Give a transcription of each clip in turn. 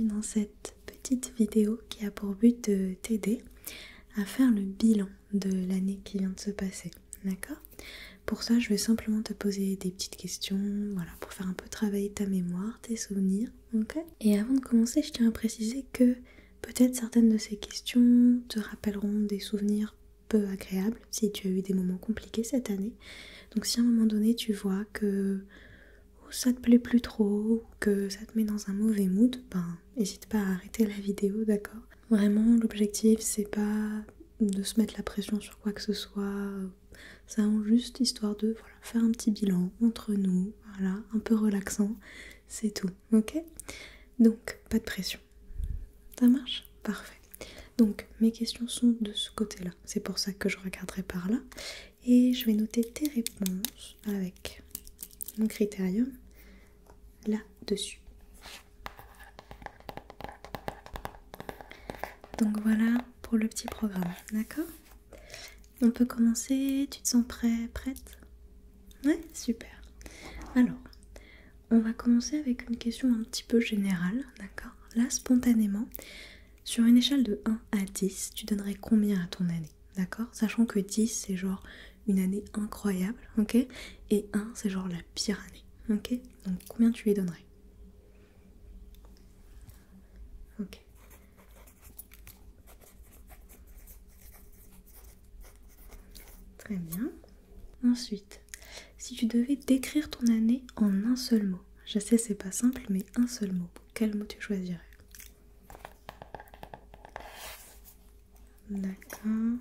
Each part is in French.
bienvenue dans cette petite vidéo qui a pour but de t'aider à faire le bilan de l'année qui vient de se passer, d'accord? Pour ça, je vais simplement te poser des petites questions, voilà, pour faire un peu travailler ta mémoire, tes souvenirs, ok? Et avant de commencer, je tiens à préciser que peut-être certaines de ces questions te rappelleront des souvenirs peu agréables si tu as eu des moments compliqués cette année. Donc si à un moment donné tu vois que ça te plaît plus trop ou que ça te met dans un mauvais mood, ben n'hésite pas à arrêter la vidéo, d'accord? Vraiment, l'objectif c'est pas de se mettre la pression sur quoi que ce soit, c'est juste histoire de faire un petit bilan entre nous, voilà, un peu relaxant, c'est tout, ok? Donc, pas de pression. Ça marche? Parfait. Donc, mes questions sont de ce côté-là, c'est pour ça que je regarderai par là, et je vais noter tes réponses avec mon critérium là-dessus. Donc voilà pour le petit programme, d'accord? On peut commencer, tu te sens prête? Ouais, super. Alors, on va commencer avec une question un petit peu générale, d'accord? Là, spontanément, sur une échelle de 1 à 10, tu donnerais combien à ton année, d'accord? Sachant que 10, c'est genre une année incroyable, ok? Et 1, c'est genre la pire année, ok? Donc combien tu lui donnerais? Ok. Très bien. Ensuite, si tu devais décrire ton année en un seul mot, je sais c'est pas simple, mais un seul mot, quel mot tu choisirais? D'accord.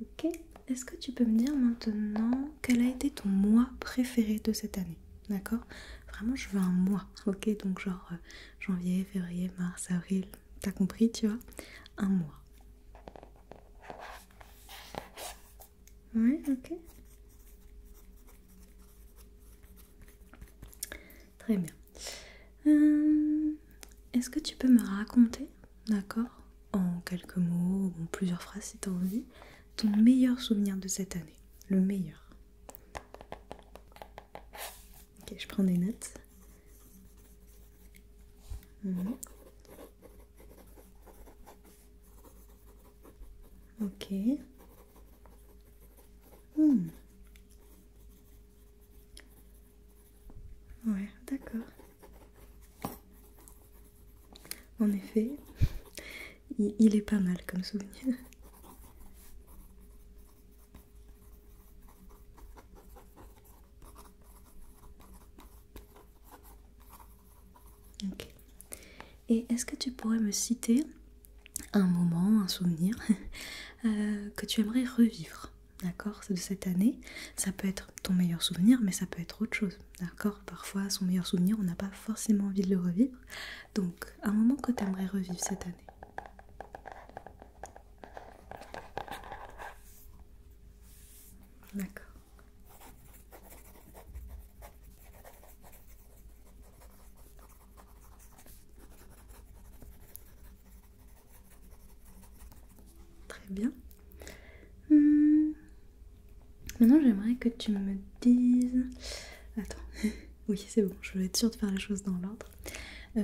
Ok. Est-ce que tu peux me dire maintenant quel a été ton mois préféré de cette année? D'accord? Vraiment, je veux un mois, ok? Donc genre janvier, février, mars, avril, t'as compris, tu vois? Un mois. Ouais, ok. Très bien. Est-ce que tu peux me raconter, d'accord, en quelques mots ou en plusieurs phrases si tu as envie, ton meilleur souvenir de cette année? Le meilleur. Ok, je prends des notes. Ok. Ouais, d'accord. En effet, il est pas mal comme souvenir. Ok. Et est-ce que tu pourrais me citer un moment, un souvenir que tu aimerais revivre, d'accord, de cette année? Ça peut être ton meilleur souvenir, mais ça peut être autre chose, d'accord? Parfois, son meilleur souvenir, on n'a pas forcément envie de le revivre. Donc, un moment que tu aimerais revivre cette année. D'accord. Très bien. Maintenant, j'aimerais que tu me dises... Attends. Oui, c'est bon, je vais être sûre de faire les choses dans l'ordre.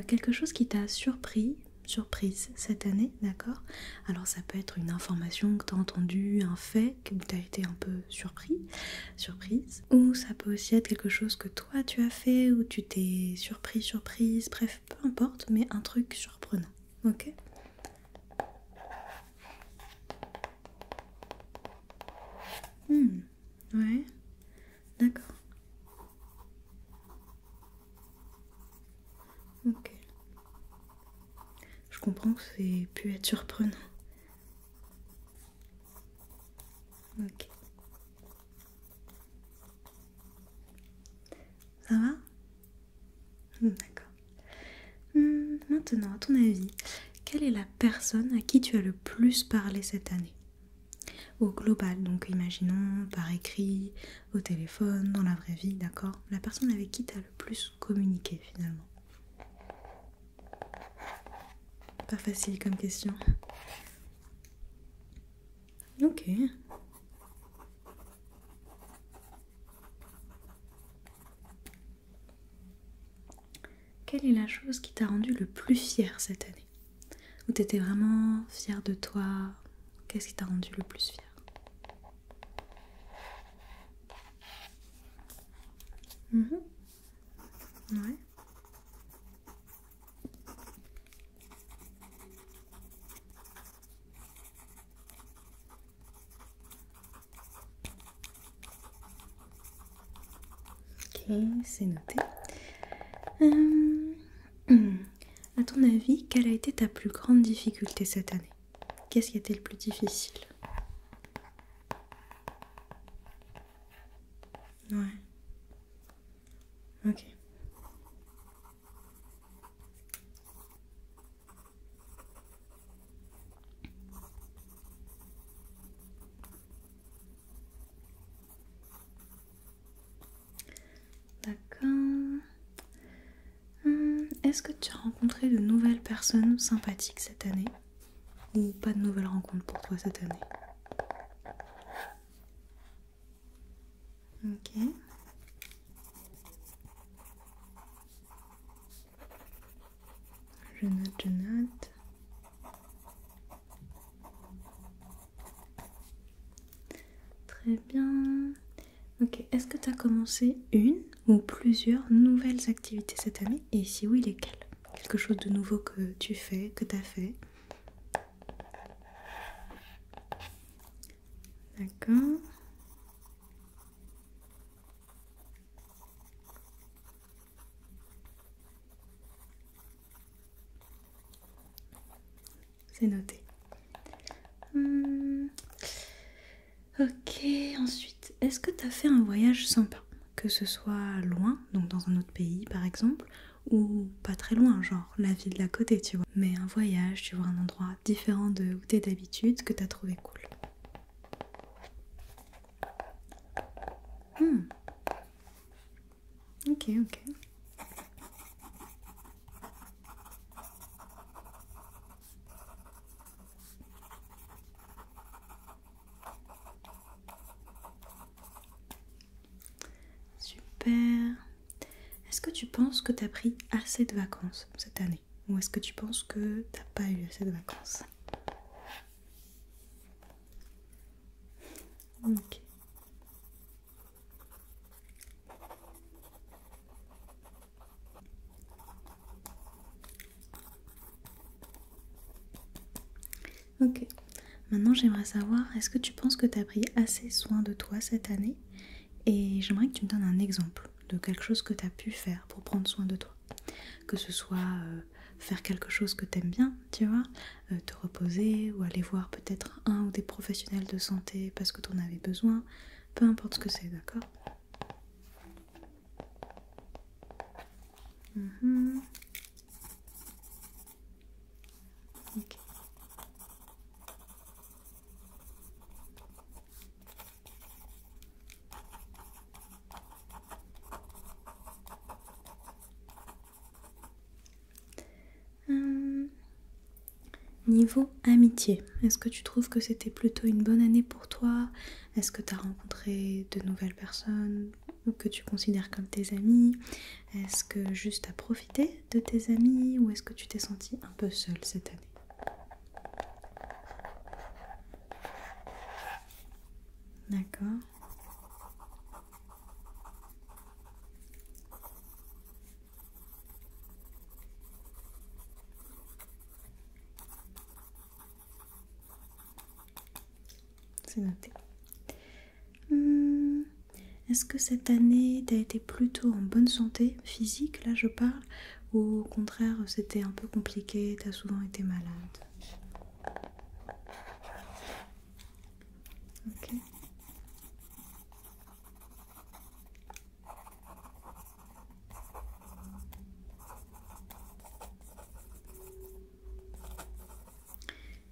Quelque chose qui t'a surprise cette année, d'accord? Alors ça peut être une information que tu as entendue, un fait que tu as été un peu surprise, ou ça peut aussi être quelque chose que toi tu as fait, ou tu t'es surprise, bref, peu importe, mais un truc surprenant, ok? Ouais, d'accord, ok. Je comprends que c'est pu être surprenant. Ok. Ça va? D'accord. Maintenant, à ton avis, quelle est la personne à qui tu as le plus parlé cette année? Au global, donc imaginons par écrit, au téléphone, dans la vraie vie, d'accord? La personne avec qui tu as le plus communiqué finalement. Pas facile comme question. Ok. quelle est la chose qui t'a rendu le plus fière cette année? Où tu étais vraiment fière de toi? Qu'est-ce qui t'a rendu le plus fière? Ouais. Ok, c'est noté. À ton avis, quelle a été ta plus grande difficulté cette année? Qu'est-ce qui a été le plus difficile? Ouais. Ok. D'accord. Est-ce que tu as rencontré de nouvelles personnes sympathiques cette année? Ou pas de nouvelles rencontres pour toi cette année? Ok. Je note, je note. Très bien. Ok, est-ce que tu as commencé une ou plusieurs nouvelles activités cette année? Et si oui, lesquelles? Quelque chose de nouveau que tu fais, que tu as fait? D'accord. C'est noté. Ok, ensuite, est-ce que tu as fait un voyage sympa? Que ce soit loin, donc dans un autre pays par exemple, ou pas très loin, genre la ville d'à côté, tu vois. Mais un voyage, tu vois, un endroit différent de où t'es d'habitude que t'as trouvé cool. Ok, ok. Super. Est-ce que tu penses que t'as pris assez de vacances cette année? Ou est-ce que tu penses que t'as pas eu assez de vacances? Ok. Ok. Maintenant, j'aimerais savoir, est-ce que tu penses que tu as pris assez soin de toi cette année? Et j'aimerais que tu me donnes un exemple de quelque chose que tu as pu faire pour prendre soin de toi. Que ce soit faire quelque chose que tu aimes bien, tu vois, te reposer ou aller voir peut-être un ou des professionnels de santé parce que tu en avais besoin. Peu importe ce que c'est, d'accord? Ok. Hum, Niveau amitié, est-ce que tu trouves que c'était plutôt une bonne année pour toi? Est-ce que tu as rencontré de nouvelles personnes que tu considères comme tes amis? Est-ce que juste tu as profité de tes amis ou est-ce que tu t'es sentie un peu seule cette année? D'accord, c'est noté. Hum, Est-ce que cette année tu as été plutôt en bonne santé physique, là je parle, ou au contraire c'était un peu compliqué, tu as souvent été malade? Ok.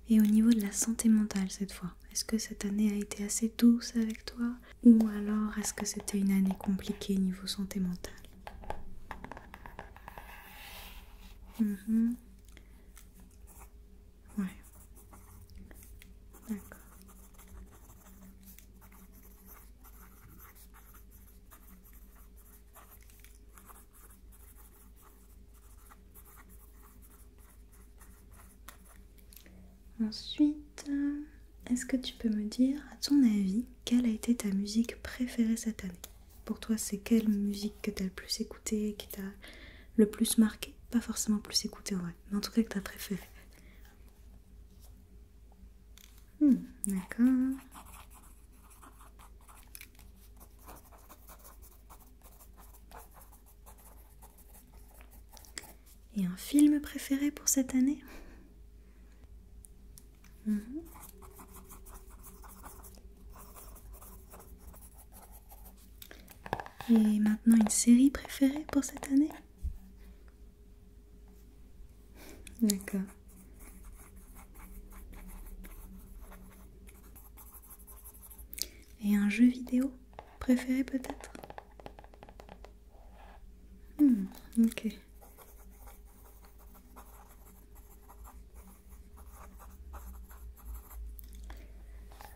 Et au niveau de la santé mentale cette fois, est-ce que cette année a été assez douce avec toi? Ou alors est-ce que c'était une année compliquée niveau santé mentale? Mhm. Ouais, d'accord. Ensuite, est-ce que tu peux me dire, à ton avis, quelle a été ta musique préférée cette année? Pour toi, c'est quelle musique que tu as le plus écoutée, qui t'a le plus marqué? Pas forcément plus écoutée en vrai, mais en tout cas que tu as préférée. D'accord. Et un film préféré pour cette année? Et maintenant une série préférée pour cette année? D'accord. Et un jeu vidéo préféré peut-être? Ok.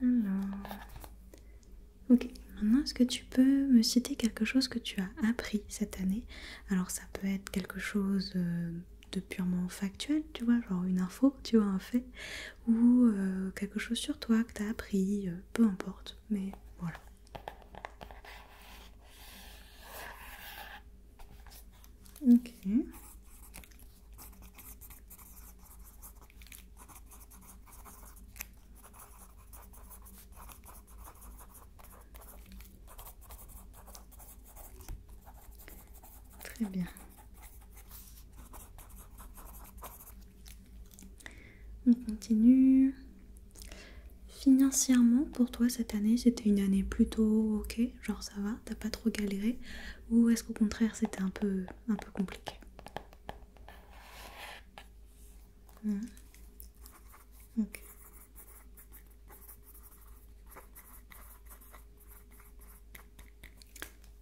Alors... Ok, maintenant est-ce que tu peux me citer quelque chose que tu as appris cette année? Alors ça peut être quelque chose de purement factuel, tu vois, genre une info, tu vois, un fait, ou quelque chose sur toi que tu as appris, peu importe, mais voilà. Ok. Très bien. On continue. Financièrement, pour toi, cette année, c'était une année plutôt ok, genre ça va, t'as pas trop galéré, ou est-ce qu'au contraire, c'était un peu compliqué? Ok.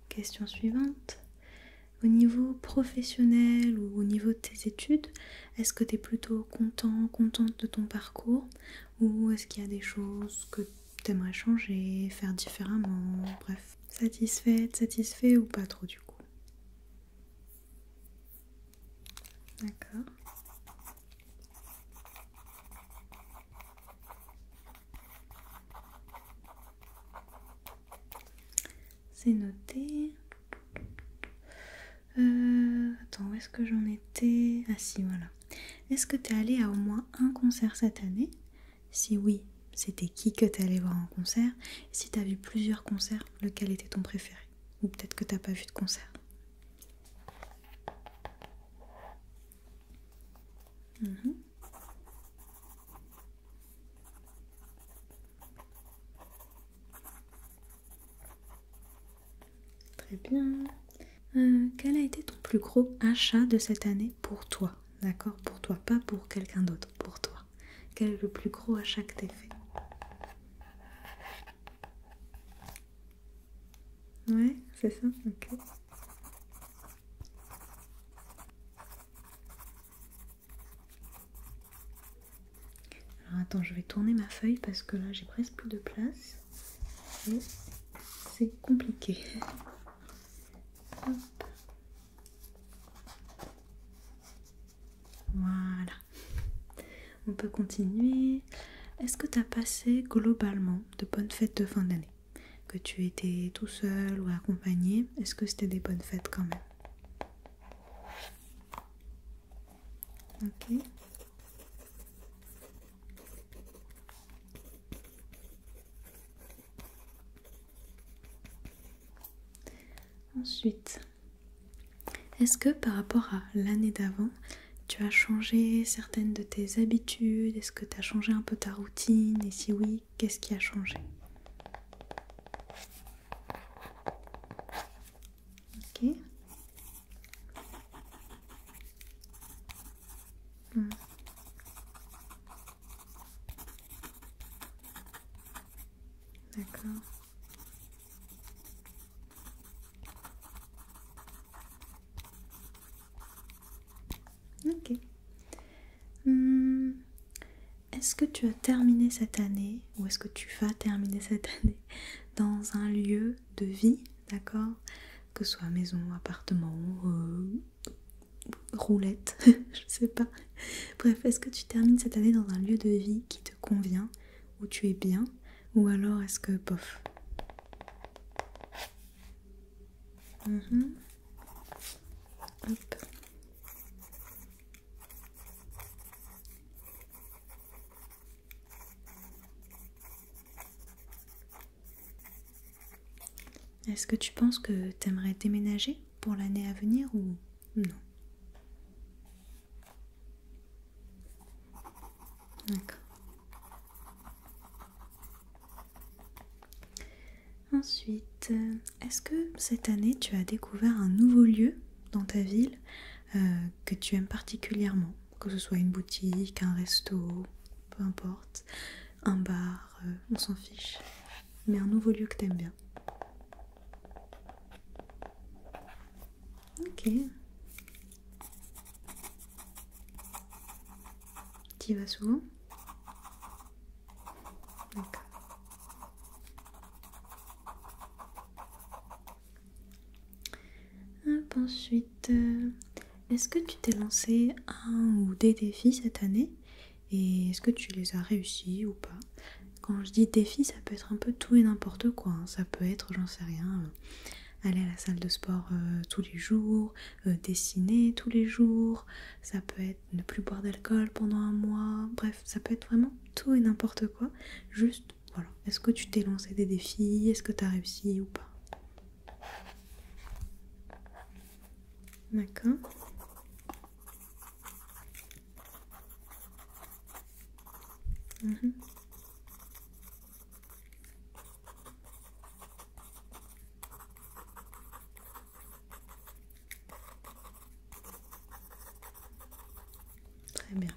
Question suivante. Au niveau professionnel ou au niveau de tes études, est-ce que tu es plutôt contente de ton parcours, ou est-ce qu'il y a des choses que tu aimerais changer, faire différemment, bref, satisfaite, satisfait ou pas trop du coup? D'accord. C'est noté. Attends, où est-ce que j'en étais? Ah si, voilà. Est-ce que tu es allé à au moins un concert cette année? Si oui, c'était qui que tu es allé voir en concert? Et si tu as vu plusieurs concerts, lequel était ton préféré? Ou peut-être que t'as pas vu de concert. Très bien. Quel a été ton plus gros achat de cette année pour toi? D'accord, pour toi, pas pour quelqu'un d'autre, pour toi. Quel est le plus gros achat que t'aies fait? Ouais, c'est ça, ok. Alors attends, je vais tourner ma feuille parce que là j'ai presque plus de place. Et c'est compliqué. Hop. Voilà. On peut continuer. Est-ce que tu as passé globalement de bonnes fêtes de fin d'année? Que tu étais tout seul ou accompagné, est-ce que c'était des bonnes fêtes quand même? Ok. Ensuite, est-ce que par rapport à l'année d'avant, tu as changé certaines de tes habitudes? Est-ce que tu as changé un peu ta routine? Et si oui, qu'est-ce qui a changé? Ok. D'accord. Ok. Hmm, Est-ce que tu as terminé cette année, ou est-ce que tu vas terminer cette année dans un lieu de vie, d'accord? Que ce soit maison, appartement, roulette, je sais pas. Bref, est-ce que tu termines cette année dans un lieu de vie qui te convient, où tu es bien, ou alors est-ce que bof? Hop. Est-ce que tu penses que tu aimerais déménager pour l'année à venir ou non? D'accord. Ensuite, est-ce que cette année tu as découvert un nouveau lieu dans ta ville que tu aimes particulièrement? Que ce soit une boutique, un resto, peu importe, un bar, on s'en fiche. Mais un nouveau lieu que tu aimes bien. Ok. Tu y vas souvent? D'accord. Hop, ensuite, est-ce que tu t'es lancé un ou des défis cette année? Et est-ce que tu les as réussis ou pas? Quand je dis défi, ça peut être un peu tout et n'importe quoi, hein. Ça peut être, j'en sais rien, aller à la salle de sport tous les jours, dessiner tous les jours, ça peut être ne plus boire d'alcool pendant un mois, bref, ça peut être vraiment tout et n'importe quoi. Juste, voilà, est-ce que tu t'es lancé des défis? Est-ce que tu as réussi ou pas? D'accord. Très bien.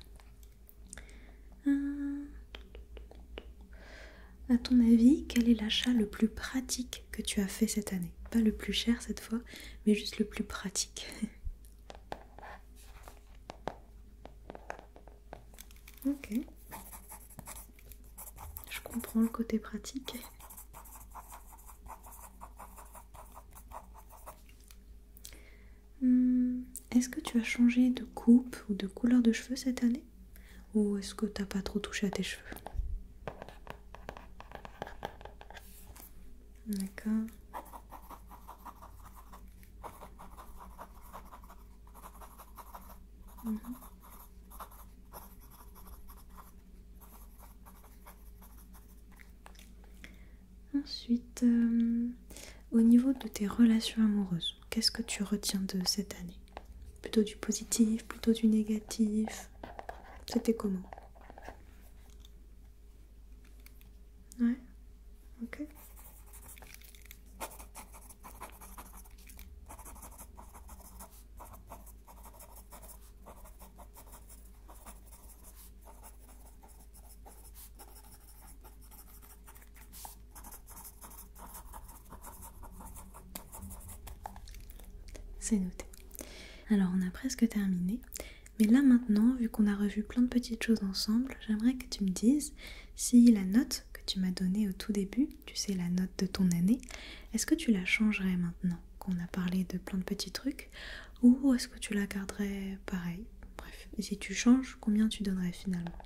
À ton avis, quel est l'achat le plus pratique que tu as fait cette année? Pas le plus cher cette fois, mais juste le plus pratique. Ok. Je comprends le côté pratique. Est-ce que tu as changé de coupe ou de couleur de cheveux cette année? Ou est-ce que t'as pas trop touché à tes cheveux? D'accord. Ensuite, au niveau de tes relations amoureuses, qu'est-ce que tu retiens de cette année? Plutôt du positif, plutôt du négatif? C'était comment? Ouais, ok. C'est noté. Alors on a presque terminé, mais là maintenant, vu qu'on a revu plein de petites choses ensemble, j'aimerais que tu me dises si la note que tu m'as donnée au tout début, tu sais la note de ton année, est-ce que tu la changerais maintenant qu'on a parlé de plein de petits trucs, ou est-ce que tu la garderais pareil? Bref, et si tu changes, combien tu donnerais finalement?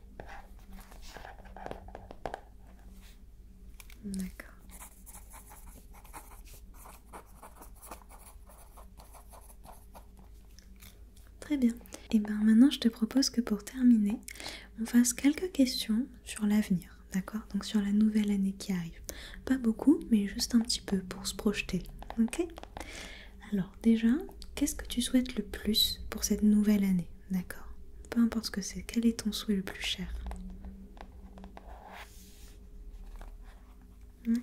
D'accord. Très bien. Et bien maintenant, je te propose que pour terminer, on fasse quelques questions sur l'avenir, d'accord? Donc sur la nouvelle année qui arrive. Pas beaucoup, mais juste un petit peu pour se projeter, ok? Alors déjà, qu'est-ce que tu souhaites le plus pour cette nouvelle année, d'accord? Peu importe ce que c'est, quel est ton souhait le plus cher? Ouais.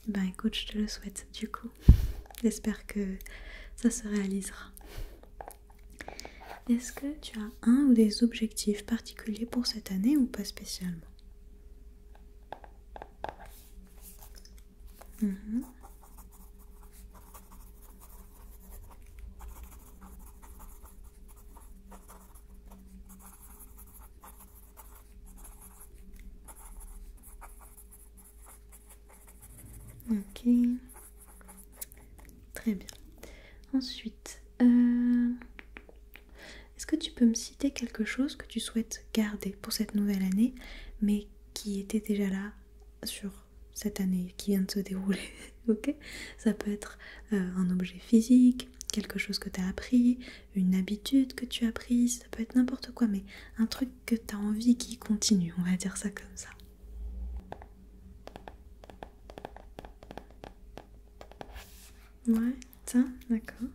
Ben écoute, je te le souhaite du coup. J'espère que ça se réalisera. Est-ce que tu as un ou des objectifs particuliers pour cette année ou pas spécialement? Mhm. Ok. Très bien. Ensuite, est-ce que tu peux me citer quelque chose que tu souhaites garder pour cette nouvelle année, mais qui était déjà là sur cette année qui vient de se dérouler? Ok. Ça peut être un objet physique, quelque chose que tu as appris, une habitude que tu as prise, ça peut être n'importe quoi, mais un truc que tu as envie qui continue, on va dire ça comme ça. Ouais, ça, d'accord.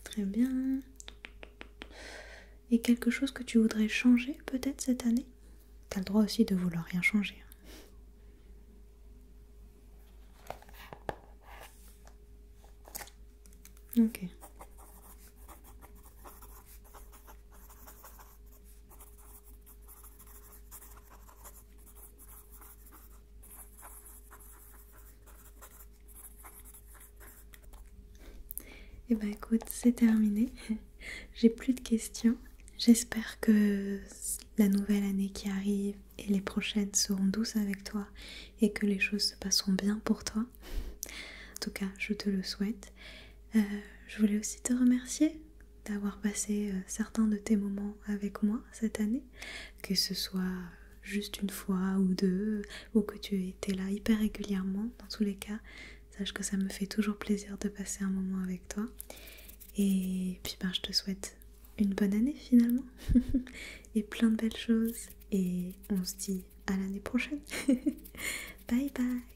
Très bien. Et quelque chose que tu voudrais changer peut-être cette année? T'as le droit aussi de vouloir rien changer. Ok. Et bah écoute, c'est terminé. J'ai plus de questions. J'espère que la nouvelle année qui arrive et les prochaines seront douces avec toi et que les choses se passeront bien pour toi. En tout cas, je te le souhaite. Je voulais aussi te remercier d'avoir passé certains de tes moments avec moi cette année, que ce soit juste une fois ou deux, ou que tu étais là hyper régulièrement. Dans tous les cas, sache que ça me fait toujours plaisir de passer un moment avec toi. Et puis je te souhaite une bonne année finalement et plein de belles choses, et on se dit à l'année prochaine. Bye bye.